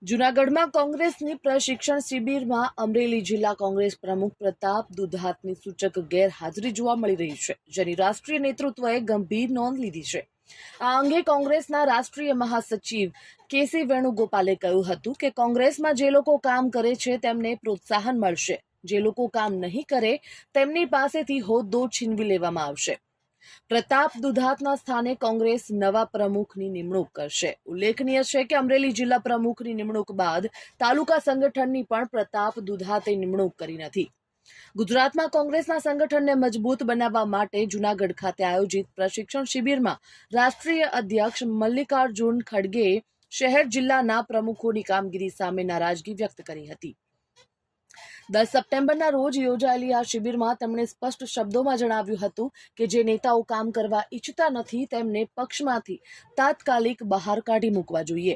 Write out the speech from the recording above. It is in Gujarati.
જૂનાગઢમાં કોંગ્રેસની પ્રશિક્ષણ શિબિરમાં અમરેલી જિલ્લા કોંગ્રેસ પ્રમુખ પ્રતાપ દુધાતની સૂચક ગેરહાજરી જોવા મળી રહી છે, જેની રાષ્ટ્રીય નેતૃત્વએ ગંભીર નોંધ લીધી છે। આ અંગે કોંગ્રેસના રાષ્ટ્રીય મહાસચિવ કેસી વેણુગોપાલે કહ્યું હતું કે કોંગ્રેસમાં જે લોકો કામ કરે છે તેમને પ્રોત્સાહન મળશે, જે લોકો કામ નહીં કરે તેમની પાસેથી હોદ્દો છીનવી લેવામાં આવશે। પ્રતાપ દુધાતના સ્થાને કોંગ્રેસ નવા પ્રમુખની નિમણૂક કરશે। ઉલ્લેખનીય છે કે અમરેલી જિલ્લા પ્રમુખની નિમણૂક બાદ તાલુકા સંગઠનની પણ પ્રતાપ દુધાતે નિમણૂક કરી નથી। ગુજરાતમાં કોંગ્રેસના સંગઠનને મજબૂત બનાવવા માટે જૂનાગઢ ખાતે આયોજિત પ્રશિક્ષણ શિબિરમાં રાષ્ટ્રીય અધ્યક્ષ મલ્લિકાર્જુન ખડગેએ શહેર જિલ્લાના પ્રમુખોની કામગીરી સામે નારાજગી વ્યક્ત કરી હતી। 10 સપ્ટેમ્બરના રોજ યોજાયેલી આ શિબિરમાં તેમણે સ્પષ્ટ શબ્દોમાં જણાવ્યું હતું કે જે નેતાઓ કામ કરવા ઈચ્છતા નથી તેમને પક્ષમાંથી તાત્કાલિક બહાર કાઢી મૂકવા જોઈએ।